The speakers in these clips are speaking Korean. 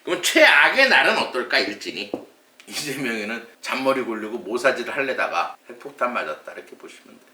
그럼 최악의 날은 어떨까 일진이? 이재명이는 잔머리 굴리고 모사지를 하려다가 핵폭탄 맞았다 이렇게 보시면 돼요.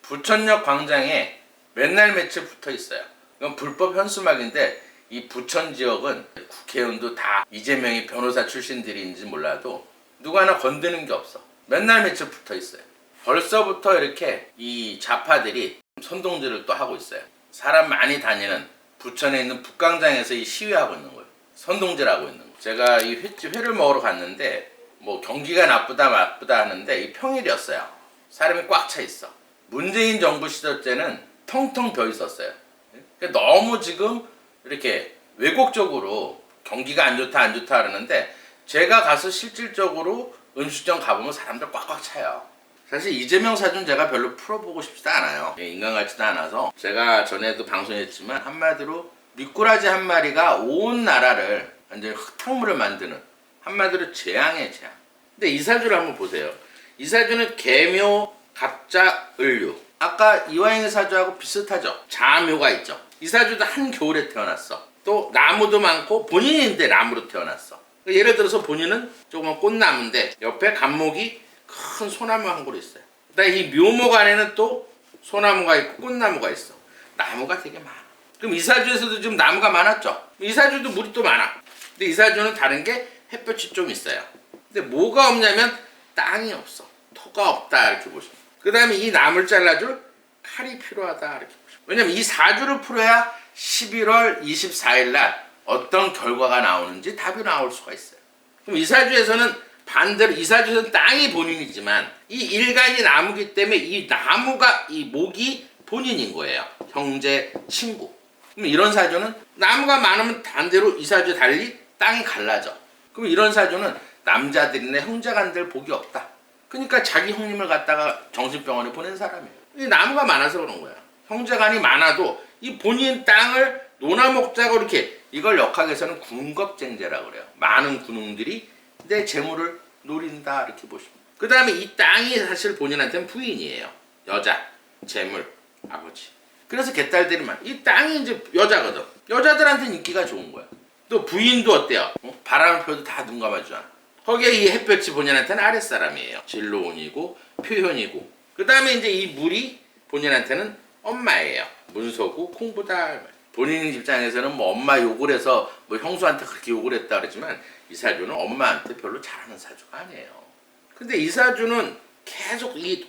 부천역 광장에 맨날 며칠 붙어 있어요. 이건 불법 현수막인데 이 부천 지역은 국회의원도 다 이재명이 변호사 출신들인지 몰라도 누구 하나 건드는 게 없어. 맨날 며칠 붙어 있어요. 벌써부터 이렇게 이 좌파들이 선동질을 또 하고 있어요. 사람 많이 다니는 부천에 있는 북광장에서 이 시위하고 있는 거예요. 선동질하고 있는 거예요. 제가 이 회를 먹으러 갔는데 뭐 경기가 나쁘다 하는데 이 평일이었어요. 사람이 꽉 차 있어. 문재인 정부 시절 때는 텅텅 비어 있었어요. 그러니까 너무 지금 이렇게 왜곡적으로 경기가 안 좋다 그러는데 제가 가서 실질적으로 음식점 가보면 사람들 꽉꽉 차요. 사실 이재명 사준 제가 별로 풀어보고 싶지도 않아요. 인간 같지도 않아서 제가 전에도 방송했지만 한마디로 미꾸라지 한 마리가 온 나라를 완전히 흙탕물을 만드는 한마디로 재앙이에요, 재앙. 근데 이 사주를 한번 보세요. 이 사주는 계묘, 갑자, 을류. 아까 이화영의 사주하고 비슷하죠. 자묘가 있죠. 이 사주도 한겨울에 태어났어. 또 나무도 많고 본인인데 나무로 태어났어. 예를 들어서 본인은 조그만 꽃나무인데 옆에 간목이 큰 소나무 한 그루 있어요. 그다음에 이 묘목 안에는 또 소나무가 있고 꽃나무가 있어. 나무가 되게 많아. 그럼 이 사주에서도 지금 나무가 많았죠. 이 사주도 물이 또 많아. 근데 이 사주는 다른 게 햇볕이 좀 있어요. 근데 뭐가 없냐면 땅이 없어. 토가 없다 이렇게 보시면. 그 다음에 이 나무를 잘라줄 칼이 필요하다 이렇게 보시면. 왜냐면 이 사주를 풀어야 11월 24일 날 어떤 결과가 나오는지 답이 나올 수가 있어요. 그럼 이 사주에서는 반대로 이 사주에서는 땅이 본인이지만 이 일간이 나무기 때문에 이 나무가 이 목이 본인인 거예요. 형제, 친구. 그럼 이런 사주는 나무가 많으면 반대로 이 사주에 달리 땅이 갈라져. 그럼 이런 사주는 남자들이나 형제간들 복이 없다. 그러니까 자기 형님을 갖다가 정신병원에 보낸 사람이에요. 이 나무가 많아서 그런 거야. 형제간이 많아도 이 본인 땅을 논아먹자고 이렇게 이걸 역학에서는 군겁쟁제라고 그래요. 많은 군웅들이 내 재물을 노린다 이렇게 보시면. 그 다음에 이 땅이 사실 본인한테는 부인이에요. 여자, 재물, 아버지. 그래서 개딸들이 많아. 이 땅이 이제 여자거든. 여자들한테는 인기가 좋은 거야. 또 부인도 어때요? 바람을 펴도 다 눈 감아주잖아. 거기에 이 햇볕이 본인한테는 아랫사람이에요. 진로운이고 표현이고. 그 다음에 이제 이 물이 본인한테는 엄마예요. 문서고 콩보다. 본인 입장에서는 뭐 엄마 욕을 해서 뭐 형수한테 그렇게 욕을 했다 그러지만 이 사주는 엄마한테 별로 잘하는 사주가 아니에요. 근데 이 사주는 계속 이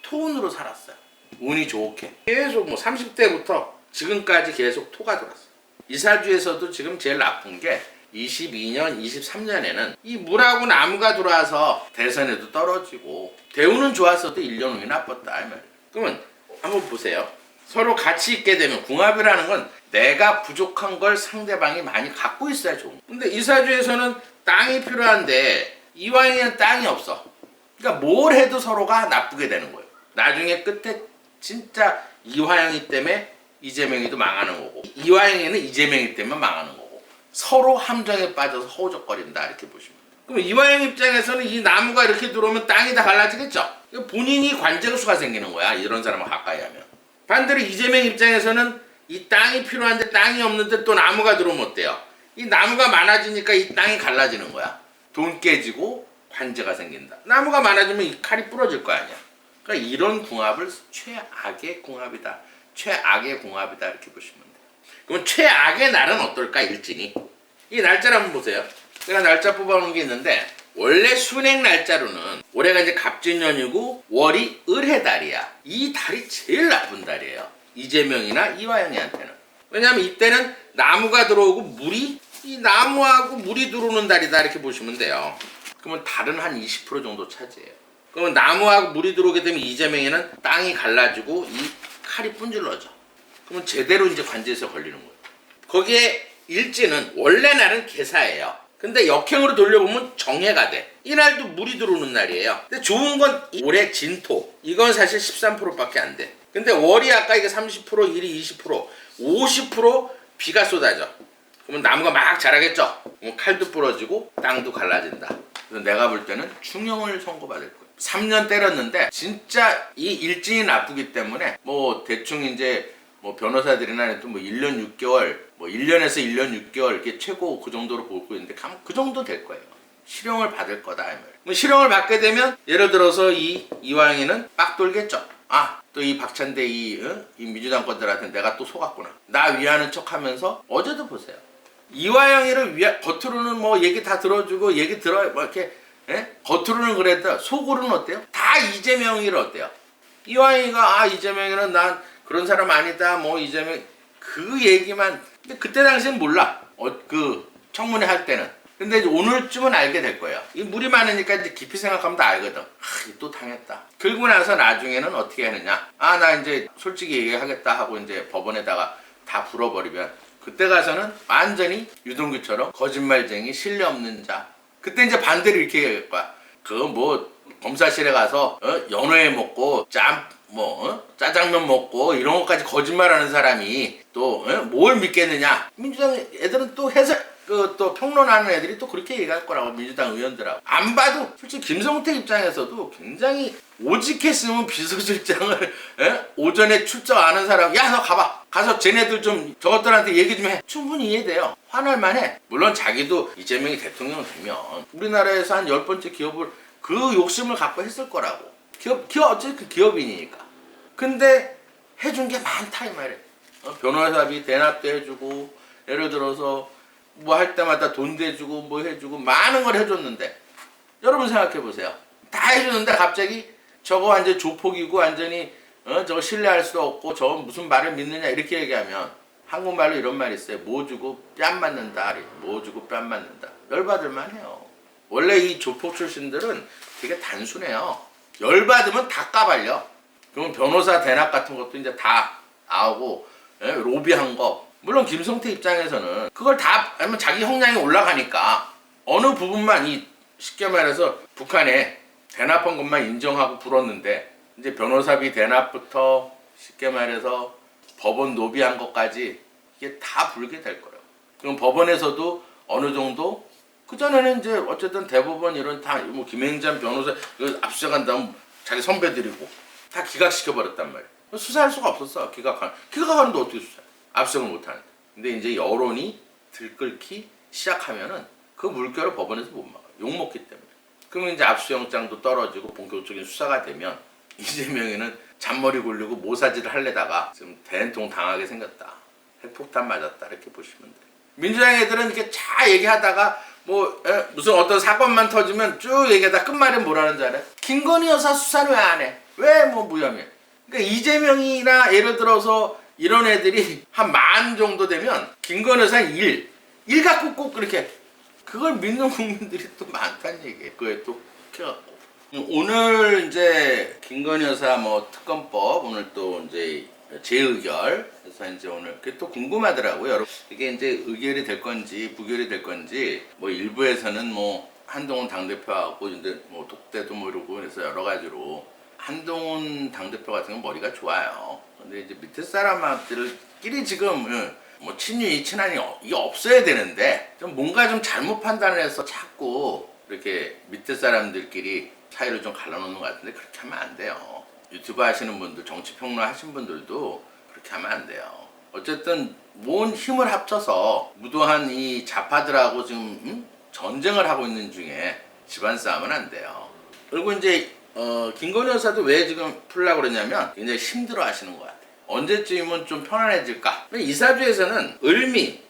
토운으로 살았어요. 운이 좋게. 계속 뭐 30대부터 지금까지 계속 토가 들었어요. 이 사주에서도 지금 제일 나쁜 게 22년, 23년에는 이 물하고 나무가 들어와서 대선에도 떨어지고 대우는 좋았어도 1년 후에 나빴다. 이 말이에요. 그러면 한번 보세요. 서로 같이 있게 되면 궁합이라는 건 내가 부족한 걸 상대방이 많이 갖고 있어야 좋은 거예요. 근데 이 사주에서는 땅이 필요한데 이화영에는 땅이 없어. 그러니까 뭘 해도 서로가 나쁘게 되는 거예요. 나중에 끝에 진짜 이화영이 때문에 이재명이도 망하는 거고 이화영에는 이재명이 때문에 망하는 거고 서로 함정에 빠져서 허우적거린다 이렇게 보시면 돼요. 그럼 이화영 입장에서는 이 나무가 이렇게 들어오면 땅이 다 갈라지겠죠. 본인이 관제수가 생기는 거야. 이런 사람을 가까이 하면. 반대로 이재명 입장에서는 이 땅이 필요한데 땅이 없는데 또 나무가 들어오면 어때요? 이 나무가 많아지니까 이 땅이 갈라지는 거야. 돈 깨지고 관제가 생긴다. 나무가 많아지면 이 칼이 부러질 거 아니야. 그러니까 이런 궁합을 최악의 궁합이다. 최악의 궁합이다 이렇게 보시면 돼요. 그럼 최악의 날은 어떨까 일진이? 이 날짜를 한번 보세요. 제가 날짜 뽑아놓은 게 있는데 원래 순행 날짜로는 올해가 이제 갑진년이고 월이 을해달이야. 이 달이 제일 나쁜 달이에요. 이재명이나 이화영이한테는. 왜냐하면 이때는 나무가 들어오고 물이 이 나무하고 물이 들어오는 달이다 이렇게 보시면 돼요. 그러면 달은 한 20% 정도 차지해요. 그러면 나무하고 물이 들어오게 되면 이재명에는 땅이 갈라지고 이 칼이 분질러져. 그러면 제대로 이제 관제에서 걸리는 거예요. 거기에 일지는 원래 날은 개사예요. 근데 역행으로 돌려보면 정해가 돼. 이날도 물이 들어오는 날이에요. 근데 좋은 건 올해 진토. 이건 사실 13%밖에 안 돼. 근데 월이 아까 이게 30%, 일이 20%, 50% 비가 쏟아져. 그러면 나무가 막 자라겠죠. 그럼 칼도 부러지고 땅도 갈라진다. 그래서 내가 볼 때는 중형을 선고받을 거예요. 3년 때렸는데 진짜 이 일진이 나쁘기 때문에 뭐 대충 이제 뭐 변호사들이나 또 뭐 1년 6개월, 뭐 1년에서 1년 6개월 이게 최고 그 정도로 보고 있는데 그 정도 될 거예요. 실형을 받을 거다 이 말. 뭐 실형을 받게 되면 예를 들어서 이 이왕이는 빡 돌겠죠. 아, 또 이 박찬대 이 민주당 건들한테 내가 또 속았구나. 나 위하는 척하면서 어제도 보세요. 이화영이를 겉으로는 뭐 얘기 다 들어주고 얘기 들어 뭐 이렇게 겉으로는 그래도 속으로는 어때요? 다 이재명이를 어때요? 이화영이가 이재명이는 난 그런 사람 아니다. 뭐 이재명 그 얘기만. 근데 그때 당시엔 몰라. 그 청문회 할 때는. 근데 이제 오늘쯤은 알게 될 거예요. 이 물이 많으니까 이제 깊이 생각하면 다 알거든. 또 당했다. 그러고 나서 나중에는 어떻게 하느냐. 나 이제 솔직히 얘기하겠다 하고 이제 법원에다가 다 불어버리면 그때 가서는 완전히 유동규처럼 거짓말쟁이, 신뢰 없는 자. 그때 이제 반대로 이렇게 얘기할 거야. 그거 뭐 검사실에 가서 연어회 먹고 짜장면 먹고 이런 것까지 거짓말하는 사람이 또 뭘 믿겠느냐. 민주당 애들은 또 또 평론하는 애들이 또 그렇게 얘기할 거라고. 민주당 의원들하고 안 봐도 솔직히 김성태 입장에서도 굉장히 오직했으면 비서실장을 오전에 출석 안 한 사람 야 너 가봐 가서 쟤네들 좀 저것들한테 얘기 좀 해. 충분히 이해돼요. 화날 만해. 물론 자기도 이재명이 대통령 되면 우리나라에서 한 10번째 기업을 그 욕심을 갖고 했을 거라고. 기업 어쨌든 기업인이니까. 근데 해준 게 많다 이 말이에요. 변호사비 대납도 해주고 예를 들어서 뭐 할 때마다 돈 대주고 뭐 해주고 많은 걸 해줬는데 여러분 생각해 보세요. 다 해주는데 갑자기 저거 완전 조폭이고 완전히 저거 신뢰할 수 없고 저거 무슨 말을 믿느냐 이렇게 얘기하면 한국말로 이런 말이 있어요. 뭐 주고 뺨 맞는다. 뭐 주고 뺨 맞는다. 열받을만 해요. 원래 이 조폭 출신들은 되게 단순해요. 열받으면 다 까발려. 그러면 변호사 대납 같은 것도 이제 다 나오고 로비한 거. 물론 김성태 입장에서는 그걸 다 하면 자기 형량이 올라가니까 어느 부분만 쉽게 말해서 북한에 대납한 것만 인정하고 불었는데 이제 변호사비 대납부터 쉽게 말해서 법원 노비한 것까지 이게 다 불게 될 거라고. 그럼 법원에서도 어느 정도 그전에는 이제 어쨌든 대법원 이런 다 뭐 김행찬 변호사 압수수색한다면 자기 선배들이고 다 기각시켜 버렸단 말이야. 수사할 수가 없었어. 기각하는데 어떻게 수사해? 압수수색을 못하는데. 근데 이제 여론이 들끓기 시작하면은 그 물결을 법원에서 못 막아. 욕먹기 때문에. 그러면 이제 압수영장도 떨어지고 본격적인 수사가 되면 이재명이는 잔머리 굴리고 모사지를 하려다가 지금 대행통 당하게 생겼다. 핵폭탄 맞았다. 이렇게 보시면 돼요. 민주당 애들은 이렇게 잘 얘기하다가 무슨 어떤 사건만 터지면 쭉 얘기하다 끝말에 뭐라는 줄 알아요? 김건희 여사 수사를 왜 안 해? 왜 무혐의? 그러니까 이재명이나 예를 들어서 이런 애들이 한 10,000 정도 되면 김건희 여사 일 갖고 꼭 그렇게 그걸 믿는 국민들이 또 많다는 얘기예요. 그거에 또 해갖고 오늘 이제 김건희 여사 특검법 오늘 또 이제 재의결 그래서 이제 오늘 그게 또 궁금하더라고요. 여러분 이게 이제 의결이 될 건지 부결이 될 건지 일부에서는 한동훈 당대표하고 이제 독대도 이러고 그래서 여러 가지로 한동훈 당대표 같은 건 머리가 좋아요. 근데 이제 밑에 사람들끼리 지금 친윤이 친한이 이게 없어야 되는데 좀 뭔가 좀 잘못 판단을 해서 자꾸 이렇게 밑에 사람들끼리 사이를 좀 갈라놓는 것 같은데 그렇게 하면 안 돼요. 유튜브 하시는 분들, 정치평론 하신 분들도 그렇게 하면 안 돼요. 어쨌든 뭔 힘을 합쳐서 무도한 이 좌파들하고 지금 전쟁을 하고 있는 중에 집안 싸움은 안 돼요. 그리고 이제 김건희 여사도 왜 지금 풀려고 그러냐면 굉장히 힘들어 하시는 것 같아요. 언제쯤이면 좀 편안해질까? 이사주에서는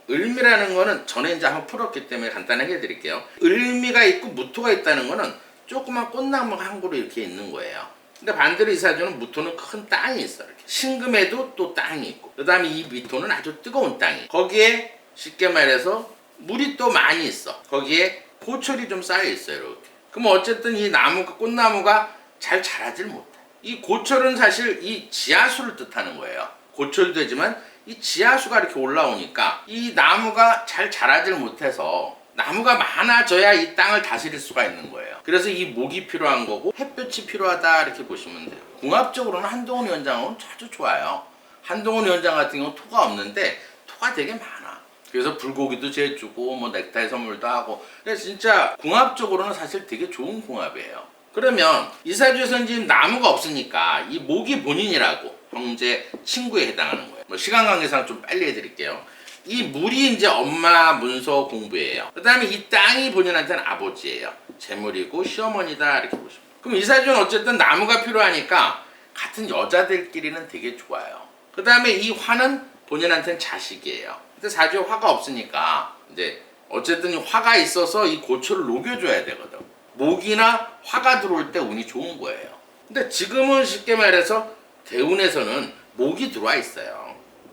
을미라는 거는 전에 이제 한번 풀었기 때문에 간단하게 해드릴게요. 을미가 있고 무토가 있다는 거는 조그만 꽃나무 한 그루 이렇게 있는 거예요. 근데 반대로 이사주는 무토는 큰 땅이 있어. 이렇게. 신금에도 또 땅이 있고 그 다음에 이 미토는 아주 뜨거운 땅이 거기에 쉽게 말해서 물이 또 많이 있어. 거기에 고철이 좀 쌓여 있어요. 이렇게. 그럼 어쨌든 이 꽃나무가 잘 자라질 못해. 이 고철은 사실 이 지하수를 뜻하는 거예요. 고철도 되지만 이 지하수가 이렇게 올라오니까 이 나무가 잘 자라질 못해서 나무가 많아져야 이 땅을 다스릴 수가 있는 거예요. 그래서 이 목이 필요한 거고 햇볕이 필요하다 이렇게 보시면 돼요. 궁합적으로는 한동훈 위원장은 아주 좋아요. 한동훈 위원장 같은 경우는 토가 없는데 토가 되게 많아. 그래서 불고기도 재주고 넥타이 선물도 하고 그래서 진짜 궁합적으로는 사실 되게 좋은 궁합이에요. 그러면 이사주에서는 지금 나무가 없으니까 이 목이 본인이라고 형제 친구에 해당하는 거예요. 뭐 시간 관계상 좀 빨리 해드릴게요. 이 물이 이제 엄마 문서 공부예요. 그 다음에 이 땅이 본인한테는 아버지예요. 재물이고 시어머니다 이렇게 보시면. 그럼 이 사주는 어쨌든 나무가 필요하니까 같은 여자들끼리는 되게 좋아요. 그 다음에 이 화는 본인한테는 자식이에요. 근데 사주에 화가 없으니까 이제 어쨌든 화가 있어서 이 고초를 녹여줘야 되거든. 목이나 화가 들어올 때 운이 좋은 거예요. 근데 지금은 쉽게 말해서 대운에서는 목이 들어와 있어요.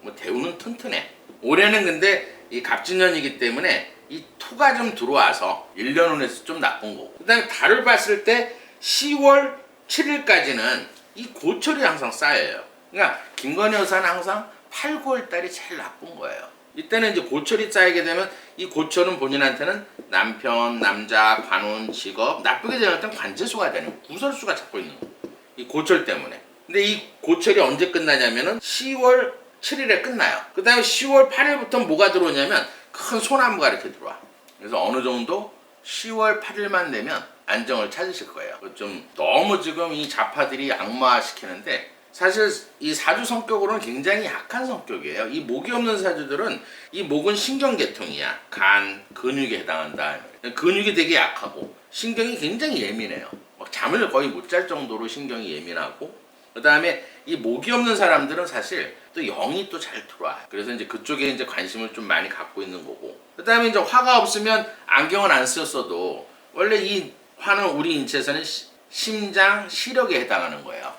뭐 대운은 튼튼해. 올해는 근데 이 갑진년이기 때문에 이 토가 좀 들어와서 1년 운에서 좀 나쁜 거고. 그 다음에 달을 봤을 때 10월 7일까지는 이 고철이 항상 쌓여요. 그러니까 김건희 여사는 항상 8, 9월 달이 제일 나쁜 거예요. 이때는 이제 고철이 쌓이게 되면 이 고철은 본인한테는 남편, 남자, 관운, 직업 나쁘게 되면 일단 관제수가 되는 구설수가 잡고 있는 거예요. 이 고철 때문에. 근데 이 고철이 언제 끝나냐면은 10월 7일에 끝나요. 그 다음에 10월 8일부터 뭐가 들어오냐면 큰 소나무가 이렇게 들어와. 그래서 어느 정도 10월 8일만 되면 안정을 찾으실 거예요. 좀 너무 지금 이 좌파들이 악마시키는데 사실 이 사주 성격으로는 굉장히 약한 성격이에요. 이 목이 없는 사주들은 이 목은 신경계통이야. 간, 근육에 해당한다. 근육이 되게 약하고 신경이 굉장히 예민해요. 막 잠을 거의 못 잘 정도로 신경이 예민하고 그 다음에 이 목이 없는 사람들은 사실 또 영이 또 잘 들어와요. 그래서 이제 그쪽에 이제 관심을 좀 많이 갖고 있는 거고 그 다음에 이제 화가 없으면 안경을 안 썼어도 원래 이 화는 우리 인체에서는 심장, 시력에 해당하는 거예요.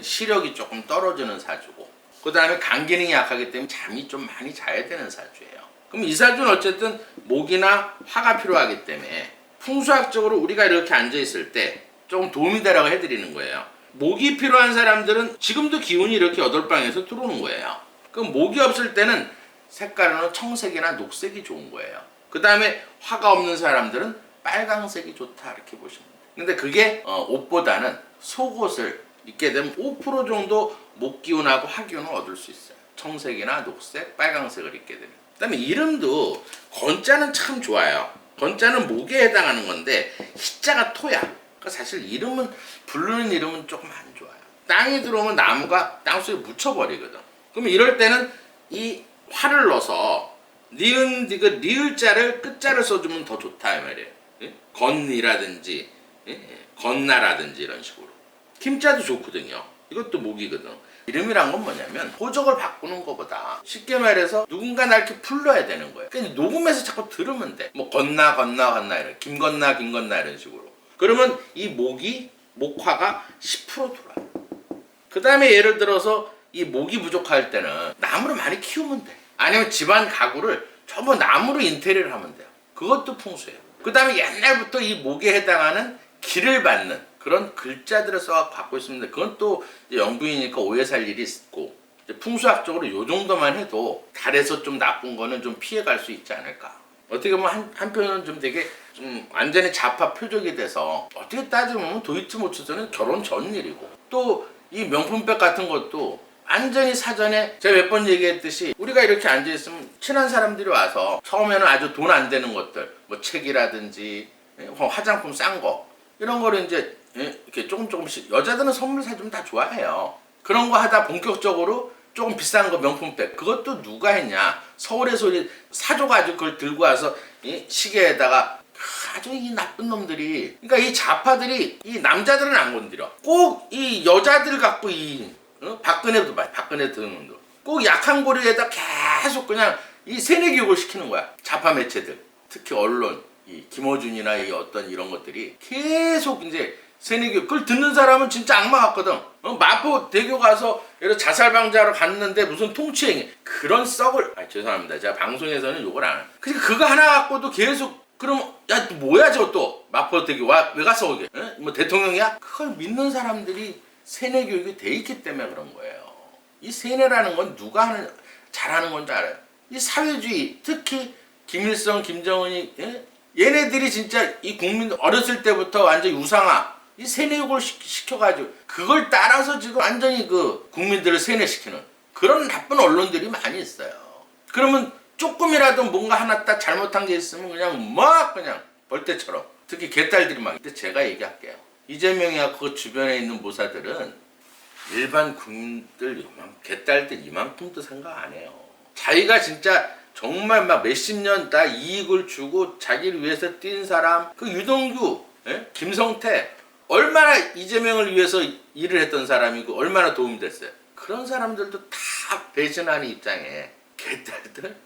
시력이 조금 떨어지는 사주고 그 다음에 간 기능이 약하기 때문에 잠이 좀 많이 자야 되는 사주예요. 그럼 이 사주는 어쨌든 목이나 화가 필요하기 때문에 풍수학적으로 우리가 이렇게 앉아있을 때 조금 도움이 되라고 해드리는 거예요. 목이 필요한 사람들은 지금도 기운이 이렇게 8방에서 들어오는 거예요. 그럼 목이 없을 때는 색깔은 청색이나 녹색이 좋은 거예요. 그 다음에 화가 없는 사람들은 빨강색이 좋다 이렇게 보시면 돼요. 근데 그게 옷보다는 속옷을 입게 되면 5% 정도 목 기운하고 화 기운을 얻을 수 있어요. 청색이나 녹색, 빨강색을 입게 되면. 그 다음에 이름도 건자는 참 좋아요. 건자는 목에 해당하는 건데 희자가 토야. 그러니까 사실 이름은 부르는 이름은 조금 안 좋아요. 땅이 들어오면 나무가 땅속에 묻혀버리거든. 그러면 이럴 때는 이 화를 넣어서 니은 디귿 리을자를 끝자를 써주면 더 좋다 이 말이에요. 예? 건이라든지 건나라든지 이런 식으로. 김자도 좋거든요. 이것도 목이거든. 이름이란 건 뭐냐면 호적을 바꾸는 것보다 쉽게 말해서 누군가 날 이렇게 불러야 되는 거예요. 그러니까 녹음해서 자꾸 들으면 돼. 뭐 건나 이런 김건나 이런 식으로. 그러면 이 목이 목화가 10% 돌아요. 그 다음에 예를 들어서 이 목이 부족할 때는 나무를 많이 키우면 돼. 아니면 집안 가구를 전부 나무로 인테리어를 하면 돼요. 그것도 풍수예요. 그 다음에 옛날부터 이 목에 해당하는 기를 받는 그런 글자들을 써갖고 갖고 있습니다. 그건 또 영부이니까 오해 살 일이 있고 풍수학적으로 요 정도만 해도 달에서 좀 나쁜 거는 좀 피해갈 수 있지 않을까. 어떻게 보면 한편은 좀 되게 좀 완전히 좌파 표적이 돼서 어떻게 따지면 도이치모츠는 결혼 전 일이고 또 이 명품백 같은 것도 완전히 사전에 제가 몇 번 얘기했듯이 우리가 이렇게 앉아있으면 친한 사람들이 와서 처음에는 아주 돈 안 되는 것들 뭐 책이라든지 화장품 싼 거 이런 거를 이제 이렇게 조금씩 여자들은 선물 사주면 다 좋아해요. 그런 거 하다 본격적으로 조금 비싼 거 명품백 그것도 누가 했냐 서울에서 사줘가지고 그걸 들고 와서 이 시계에다가 아주 이 나쁜 놈들이 그러니까 이 좌파들이 이 남자들은 안 건드려 꼭 이 여자들 갖고 이 박근혜도 봐 박근혜 드는 놈도 꼭 약한 고리에다 계속 그냥 이 세뇌 교육을 시키는 거야. 좌파 매체들 특히 언론 이 김어준이나 이 어떤 이런 것들이 계속 이제 세뇌교육 그걸 듣는 사람은 진짜 악마 같거든. 마포 대교 가서 자살방지하러 갔는데 무슨 통치행위 그런 썩을 죄송합니다 제가 방송에서는 욕을 안 해요. 그러니까 그거 하나 갖고도 계속 그럼 야 뭐야 저것도 마포 대교 왜 갔어 거기 뭐 대통령이야? 그걸 믿는 사람들이 세뇌교육이 돼 있기 때문에 그런 거예요. 이 세뇌라는 건 누가 잘하는 건지 알아요. 이 사회주의 특히 김일성 김정은이 얘네들이 진짜 이 국민 어렸을 때부터 완전히 우상화 이 세뇌욕을 시켜가지고 그걸 따라서 지금 완전히 그 국민들을 세뇌시키는 그런 나쁜 언론들이 많이 있어요. 그러면 조금이라도 뭔가 하나 딱 잘못한 게 있으면 그냥 막 그냥 벌떼처럼 특히 개딸들이 막. 근데 제가 얘기할게요. 이재명이야 그 주변에 있는 모사들은 일반 국민들 개딸들 이만큼도 생각 안 해요. 자기가 진짜 정말 막 몇십 년 다 이익을 주고 자기를 위해서 뛴 사람, 그 유동규, 김성태, 얼마나 이재명을 위해서 일을 했던 사람이고 얼마나 도움됐어요. 그런 사람들도 다 배신하는 입장에 개딸들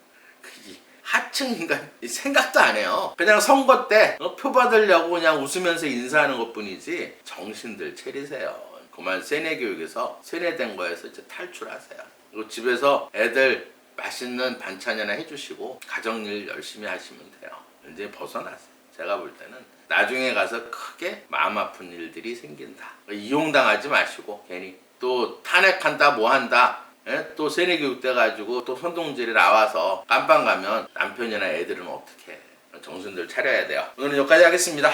하층 인간 생각도 안 해요. 그냥 선거 때 표 받으려고 그냥 웃으면서 인사하는 것뿐이지. 정신들 차리세요. 그만 세뇌 교육에서 세뇌된 거에서 이제 탈출하세요. 그리고 집에서 애들 맛있는 반찬이나 해주시고 가정일 열심히 하시면 돼요. 이제 벗어나세요. 제가 볼 때는 나중에 가서 크게 마음 아픈 일들이 생긴다. 이용당하지 마시고 괜히 또 탄핵한다 뭐한다 또 세뇌 교육돼 가지고 또 선동질이 나와서 깜빵 가면 남편이나 애들은 어떻게 해. 정신들 차려야 돼요. 오늘은 여기까지 하겠습니다.